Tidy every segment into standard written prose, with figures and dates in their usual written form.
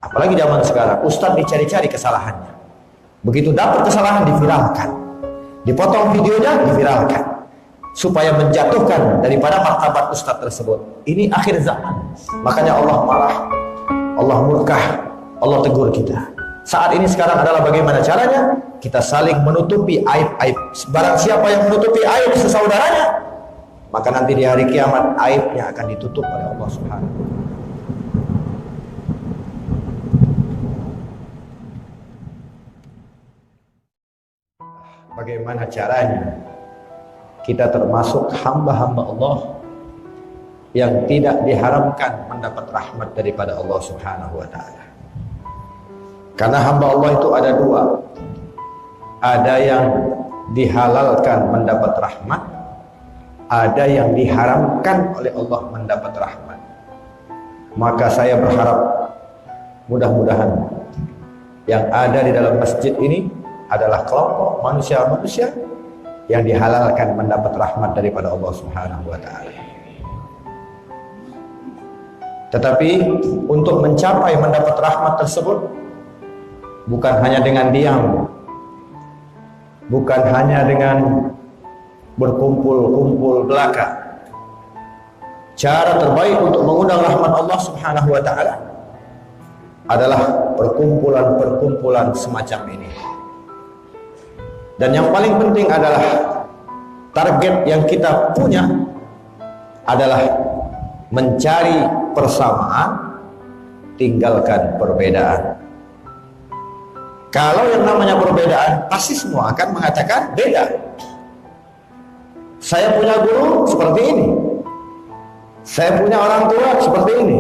Apalagi zaman sekarang, ustadz dicari-cari kesalahannya. Begitu dapat kesalahan diviralkan, dipotong videonya diviralkan, supaya menjatuhkan daripada martabat ustadz tersebut. Ini akhir zaman. Makanya Allah marah, Allah murka, Allah tegur kita. Saat ini sekarang adalah bagaimana caranya? Kita saling menutupi aib-aib. Barang siapa yang menutupi aib sesaudaranya, maka nanti di hari kiamat aibnya akan ditutup oleh Allah Subhanahu wa Ta'ala. Bagaimana caranya kita termasuk hamba-hamba Allah yang tidak diharamkan mendapat rahmat daripada Allah Subhanahu wa Ta'ala. Karena hamba Allah itu ada dua. Ada yang dihalalkan mendapat rahmat, ada yang diharamkan oleh Allah mendapat rahmat. Maka saya berharap mudah-mudahan yang ada di dalam masjid ini adalah kelompok manusia-manusia yang dihalalkan mendapat rahmat daripada Allah Subhanahu wa Ta'ala. Tetapi untuk mencapai mendapat rahmat tersebut bukan hanya dengan diam, bukan hanya dengan berkumpul-kumpul belaka. Cara terbaik untuk mengundang rahmat Allah Subhanahu wa Ta'ala adalah perkumpulan-perkumpulan semacam ini. Dan yang paling penting adalah target yang kita punya adalah mencari persamaan, tinggalkan perbedaan. Kalau yang namanya perbedaan, pasti semua akan mengatakan beda. Saya punya guru seperti ini, saya punya orang tua seperti ini.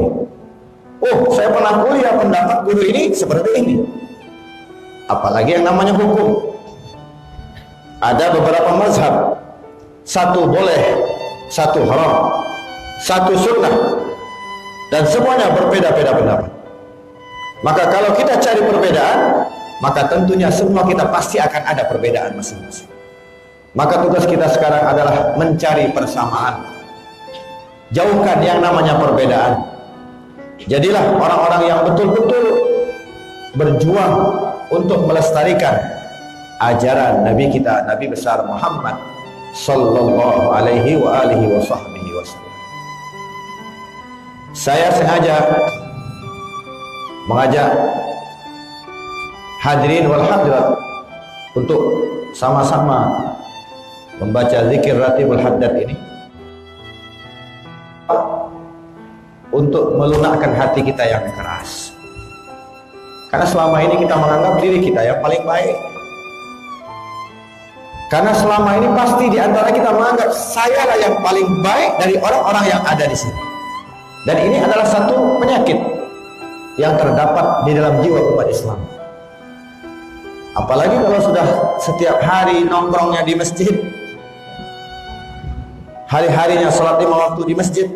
Oh, saya pernah kuliah pendapat guru ini seperti ini. Apalagi yang namanya hukum. Ada beberapa mazhab, satu boleh, satu haram, satu sunnah, dan semuanya berbeda-beda pendapat. Maka kalau kita cari perbedaan, maka tentunya semua kita pasti akan ada perbedaan masing-masing. Maka tugas kita sekarang adalah mencari persamaan. Jauhkan yang namanya perbedaan. Jadilah orang-orang yang betul-betul berjuang untuk melestarikan ajaran Nabi kita, Nabi besar Muhammad sallallahu alaihi wa alihi wa sahbihi wasallam. Saya sengaja mengajak hadirin wal hadirat untuk sama-sama membaca zikir ratibul haddad ini untuk melunakkan hati kita yang keras. Karena selama ini kita menganggap diri kita yang paling baik. Karena selama ini pasti di antara kita menganggap sayalah yang paling baik dari orang-orang yang ada di sini. Dan ini adalah satu penyakit yang terdapat di dalam jiwa umat Islam. Apalagi kalau sudah setiap hari nongkrongnya di masjid, hari-harinya sholat 5 waktu di masjid,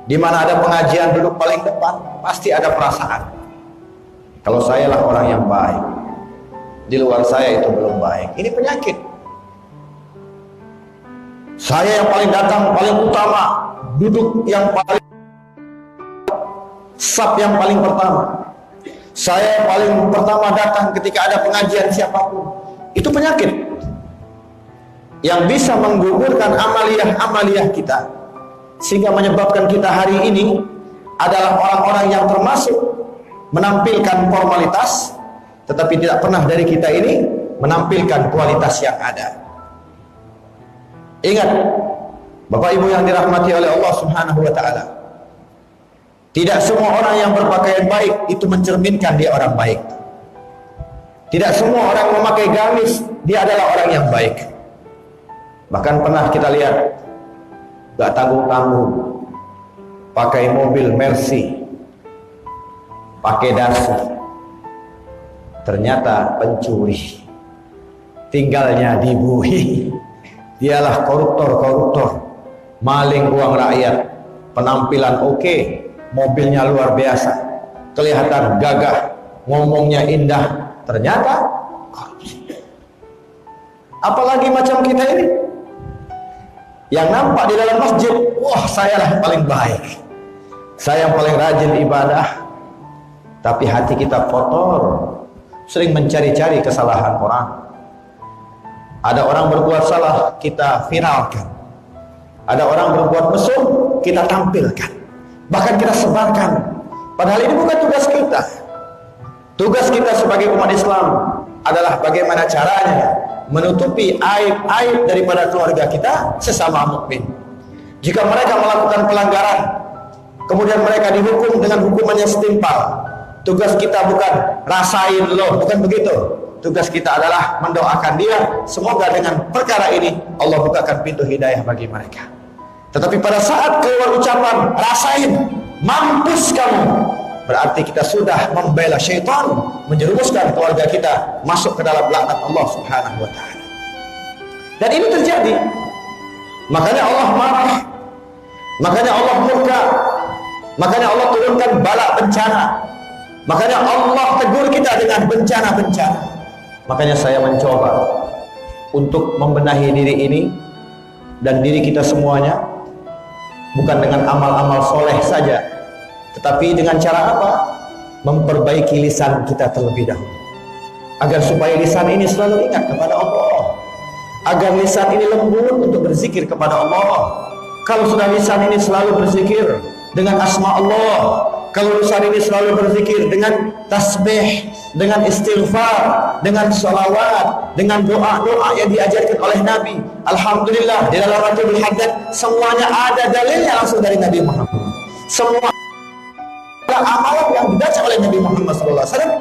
di mana ada pengajian duduk paling depan, pasti ada perasaan kalau saya lah orang yang baik, di luar saya itu belum baik. Ini penyakit. Saya yang paling datang, paling utama, duduk yang paling saf yang paling pertama, saya yang paling pertama datang ketika ada pengajian siapapun. Itu penyakit yang bisa menggugurkan amaliyah-amaliyah kita, sehingga menyebabkan kita hari ini adalah orang-orang yang termasuk menampilkan formalitas, tetapi tidak pernah dari kita ini menampilkan kualitas yang ada. Ingat, Bapak Ibu yang dirahmati oleh Allah Subhanahu wa Ta'ala, tidak semua orang yang berpakaian baik itu mencerminkan dia orang baik. Tidak semua orang memakai gamis dia adalah orang yang baik. Bahkan pernah kita lihat gak tanggung-tanggung pakai mobil Mercy, pakai dasi, ternyata pencuri, tinggalnya di Bui. Dialah koruptor-koruptor, maling uang rakyat, penampilan oke, mobilnya luar biasa, kelihatan gagah, ngomongnya indah, ternyata korupsi. Apalagi macam kita ini yang nampak di dalam masjid, wah saya lah yang paling baik, saya yang paling rajin ibadah, tapi hati kita kotor, sering mencari-cari kesalahan orang. Ada orang berbuat salah, kita viralkan. Ada orang berbuat mesum, kita tampilkan. Bahkan kita sebarkan. Padahal ini bukan tugas kita. Tugas kita sebagai umat Islam adalah bagaimana caranya menutupi aib-aib daripada keluarga kita sesama mukmin. Jika mereka melakukan pelanggaran, kemudian mereka dihukum dengan hukuman yang setimpal, tugas kita bukan rasain loh, bukan begitu. Tugas kita adalah mendoakan dia, semoga dengan perkara ini Allah bukakan pintu hidayah bagi mereka. Tetapi pada saat keluar ucapan rasain, mampus kamu, berarti kita sudah membela syaitan, menjerumuskan keluarga kita masuk ke dalam laknat Allah Subhanahu wa ta'ala. Dan ini terjadi. Makanya Allah marah, makanya Allah murka, makanya Allah turunkan bala bencana, makanya Allah tegur kita dengan bencana-bencana. Makanya saya mencoba untuk membenahi diri ini dan diri kita semuanya, bukan dengan amal-amal soleh saja, tetapi dengan cara apa? Memperbaiki lisan kita terlebih dahulu, agar supaya lisan ini selalu ingat kepada Allah, agar lisan ini lembut untuk berzikir kepada Allah. Kalau sudah lisan ini selalu berzikir dengan asma Allah, kalau lisan ini selalu berzikir dengan tasbih, dengan istighfar, dengan sholawat, dengan doa-doa yang diajarkan oleh Nabi, alhamdulillah di dalam Ratibul Haddad semuanya ada dalilnya langsung dari Nabi Muhammad. Semua amalan yang dibaca oleh Nabi Muhammad SAW,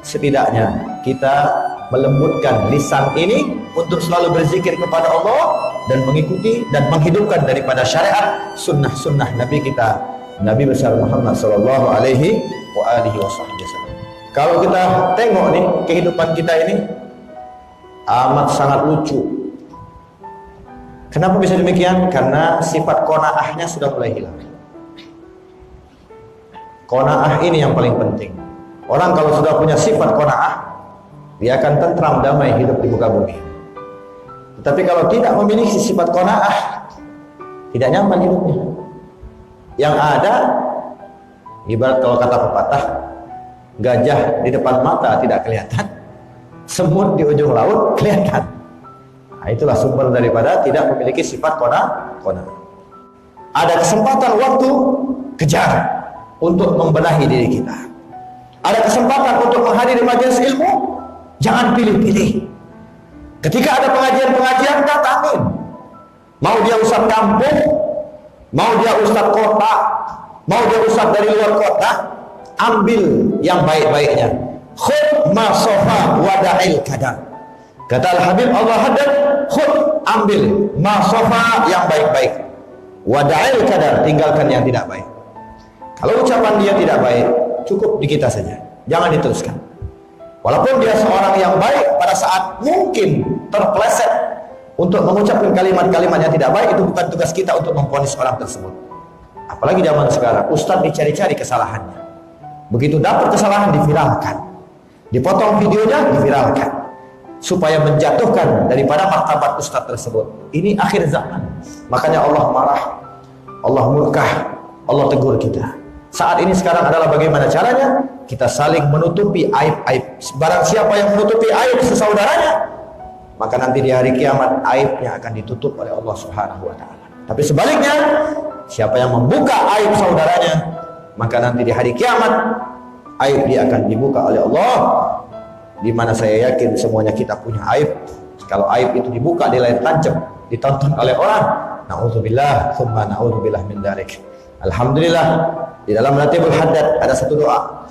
setidaknya kita melembutkan lisan ini untuk selalu berzikir kepada Allah dan mengikuti dan menghidupkan daripada syariat sunnah-sunnah Nabi kita, Nabi besar Muhammad sallallahu alaihi wasallam. Kalau kita tengok nih kehidupan kita ini amat sangat lucu. Kenapa bisa demikian? Karena sifat qanaahnya sudah mulai hilang. Qanaah ini yang paling penting. Orang kalau sudah punya sifat qanaah, dia akan tentram, damai hidup di muka bumi. Tetapi kalau tidak memiliki sifat qanaah, tidak nyaman hidupnya. Yang ada, ibarat kalau kata pepatah, gajah di depan mata tidak kelihatan, semut di ujung laut kelihatan. Nah, itulah sumber daripada tidak memiliki sifat qanaah. Ada kesempatan waktu, kejar untuk membenahi diri kita. Ada kesempatan untuk menghadiri majelis ilmu, jangan pilih-pilih. Ketika ada pengajian-pengajian, datangin. Mau dia ustaz kampung, mau dia ustaz kota, mau dia ustaz dari luar kota, ambil yang baik-baiknya. Khud ma sofa wada'il kadar. Kata Al-Habib Allah Haddad, khud, ambil ma sofa yang baik-baik, wada'il kadar, tinggalkan yang tidak baik. Kalau ucapan dia tidak baik, cukup di kita saja, jangan diteruskan. Walaupun dia seorang yang baik, pada saat mungkin terpeleset untuk mengucapkan kalimat-kalimat yang tidak baik, itu bukan tugas kita untuk memvonis orang tersebut. Apalagi zaman sekarang, ustadz dicari-cari kesalahannya. Begitu dapat kesalahan, diviralkan, dipotong videonya, diviralkan, supaya menjatuhkan daripada martabat ustadz tersebut. Ini akhir zaman. Makanya Allah marah, Allah murka, Allah tegur kita. Saat ini sekarang adalah bagaimana caranya kita saling menutupi aib-aib. Barang siapa yang menutupi aib sesaudaranya, maka nanti di hari kiamat aibnya akan ditutup oleh Allah Subhanahu wa ta'ala. Tapi sebaliknya, siapa yang membuka aib saudaranya, maka nanti di hari kiamat aib dia akan dibuka oleh Allah. Di mana saya yakin semuanya kita punya aib. Kalau aib itu dibuka di layar tancap, ditonton oleh orang, na'udzubillah, tsumma na'udzubillah min dzalik. Alhamdulillah, di dalam Ratibul Haddad ada satu doa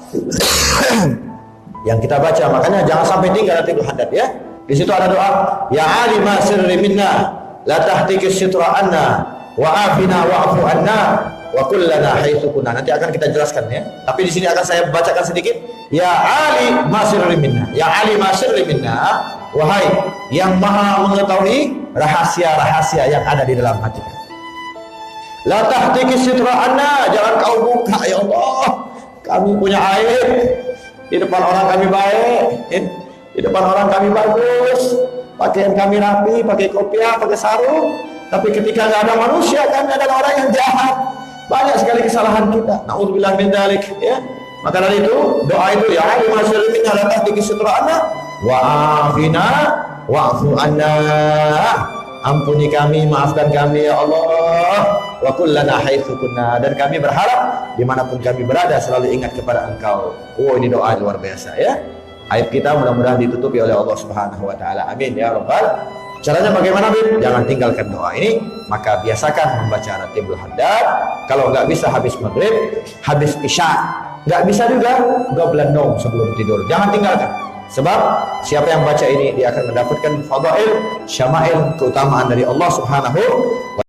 yang kita baca, makanya jangan sampai tinggal Ratibul Haddad ya. Di situ ada doa, ya alima sirri minna la tahtikis sitra anna wa afina wa'fu anna wa kullana haitsu kunna. Nanti akan kita jelaskan ya. Tapi di sini akan saya bacakan sedikit. Ya ali masirri minna, ya ali masirri minna, wahai yang maha mengetahui rahasia-rahasia yang ada di dalam hati. La tahtikis sitra anna, jangan kau buka ya Allah. Kami punya aib, di depan orang kami baik, di depan orang kami bagus, pakaian kami rapi, pakai kopiah, pakai sarung. Tapi ketika nggak ada manusia, kami adalah orang yang jahat. Banyak sekali kesalahan kita. Na'udzubillah min dzalik ya. Maka dari itu doa itu ya alim aslimin ala tahdiki sutra'ana wa afina wa'fu anna. Ampuni kami, maafkan kami ya Allah. Wa kullana haitsu kunna, dan kami berharap dimanapun kami berada selalu ingat kepada Engkau. Oh, ini doa luar biasa ya. Aib kita mudah-mudahan ditutupi oleh Allah Subhanahu wa taala. Amin ya rabbal. Caranya bagaimana, Bib? Jangan tinggalkan doa ini, maka biasakan membaca Ratibul Haddad. Kalau nggak bisa habis maghrib, habis isya, nggak bisa juga qablan naum, sebelum tidur. Jangan tinggalkan. Sebab siapa yang baca ini dia akan mendapatkan fadail, syama'il, keutamaan dari Allah Subhanahu